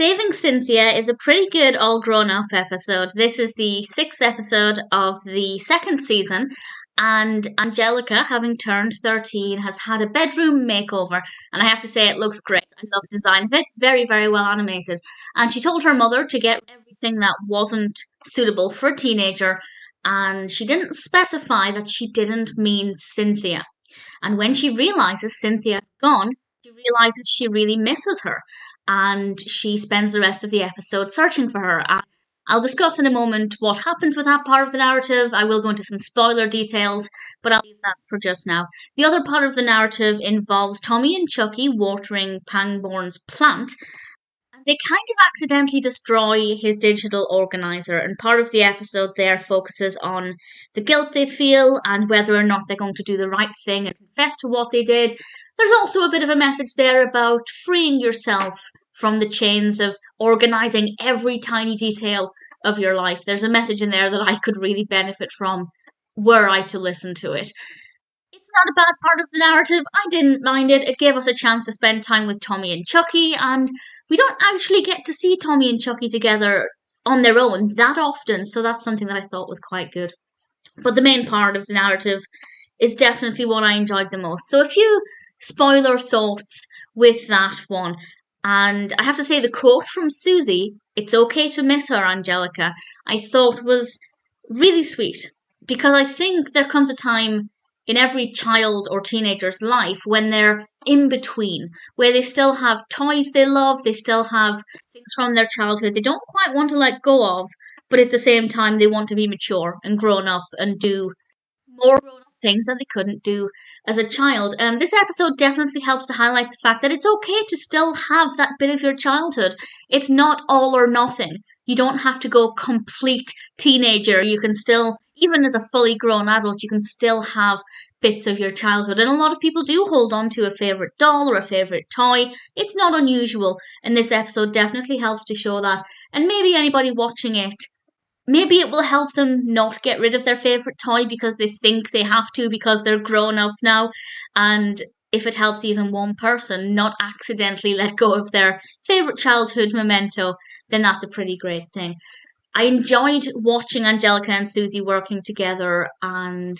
Saving Cynthia is a pretty good all grown up episode. This is the sixth episode of the second season, and Angelica, having turned 13, has had a bedroom makeover. And I have to say, it looks great. I love the design of it. Very, very well animated. And she told her mother to get everything that wasn't suitable for a teenager, and she didn't specify that she didn't mean Cynthia. And when she realizes Cynthia's gone, she realizes she really misses her. And she spends the rest of the episode searching for her. And I'll discuss in a moment what happens with that part of the narrative. I will go into some spoiler details, but I'll leave that for just now. The other part of the narrative involves Tommy and Chuckie watering Pangborn's plant. They kind of accidentally destroy his digital organizer, and part of the episode there focuses on the guilt they feel and whether or not they're going to do the right thing and confess to what they did. There's also a bit of a message there about freeing yourself from the chains of organizing every tiny detail of your life. There's a message in there that I could really benefit from were I to listen to it. It's not a bad part of the narrative. I didn't mind it. It gave us a chance to spend time with Tommy and Chuckie, and we don't actually get to see Tommy and Chuckie together on their own that often, so that's something that I thought was quite good. But the main part of the narrative is definitely what I enjoyed the most. So a few spoiler thoughts with that one. And I have to say, the quote from Susie, "It's okay to miss her, Angelica," I thought was really sweet. Because I think there comes a time in every child or teenager's life when they're in between, where they still have toys they love, they still have things from their childhood they don't quite want to let go of, but at the same time they want to be mature and grown up and do more grown-up things that they couldn't do as a child. And this episode definitely helps to highlight the fact that it's okay to still have that bit of your childhood. It's not all or nothing. You don't have to go complete teenager. You can still, even as a fully grown adult, you can still have bits of your childhood. And a lot of people do hold on to a favourite doll or a favourite toy. It's not unusual. And this episode definitely helps to show that. And maybe anybody watching it, maybe it will help them not get rid of their favourite toy because they think they have to because they're grown up now. And if it helps even one person not accidentally let go of their favourite childhood memento, then that's a pretty great thing. I enjoyed watching Angelica and Susie working together, and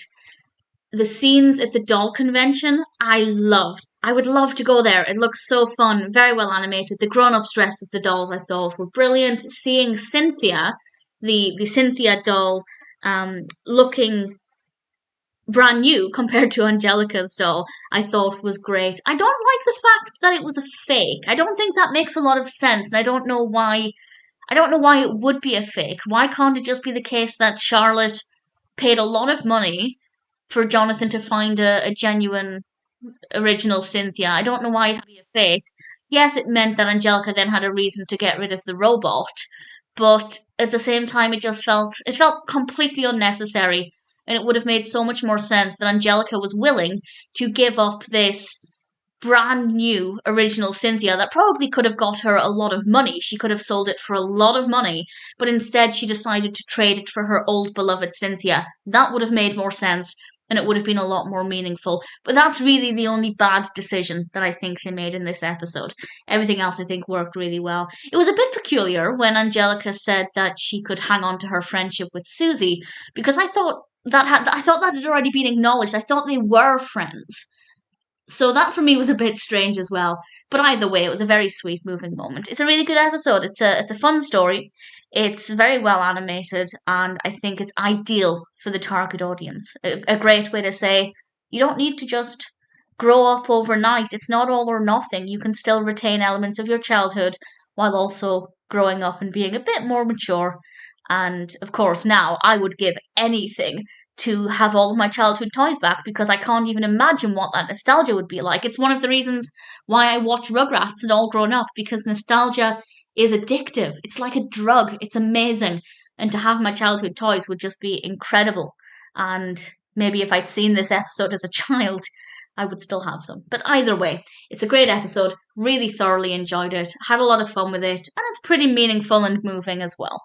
the scenes at the doll convention, I loved. I would love to go there. It looks so fun, very well animated. The grown-ups dressed as the dolls, I thought, were brilliant. Seeing Cynthia, the Cynthia doll, looking brand new compared to Angelica's doll, I thought was great. I don't like the fact that it was a fake. I don't think that makes a lot of sense, and I don't know why it would be a fake. Why can't it just be the case that Charlotte paid a lot of money for Jonathan to find a genuine original Cynthia? I don't know why it had to be a fake. Yes, it meant that Angelica then had a reason to get rid of the robot, but at the same time it felt completely unnecessary, and it would have made so much more sense that Angelica was willing to give up this brand new original Cynthia that probably could have got her a lot of money. She could have sold it for a lot of money, but instead she decided to trade it for her old beloved Cynthia. That would have made more sense, and it would have been a lot more meaningful. But that's really the only bad decision that I think they made in this episode. Everything else I think worked really well. It was a bit peculiar when Angelica said that she could hang on to her friendship with Susie, because I thought that had already been acknowledged. I thought they were friends. So that for me was a bit strange as well. But either way, it was a very sweet, moving moment. It's a really good episode. It's a fun story. It's very well animated, and I think it's ideal for the target audience. A great way to say, you don't need to just grow up overnight. It's not all or nothing. You can still retain elements of your childhood while also growing up and being a bit more mature. And of course, now I would give anything to have all of my childhood toys back, because I can't even imagine what that nostalgia would be like. It's one of the reasons why I watch Rugrats and All Grown Up, because nostalgia is addictive. It's like a drug. It's amazing. And to have my childhood toys would just be incredible. And maybe if I'd seen this episode as a child, I would still have some. But either way, it's a great episode. Really thoroughly enjoyed it. Had a lot of fun with it. And it's pretty meaningful and moving as well.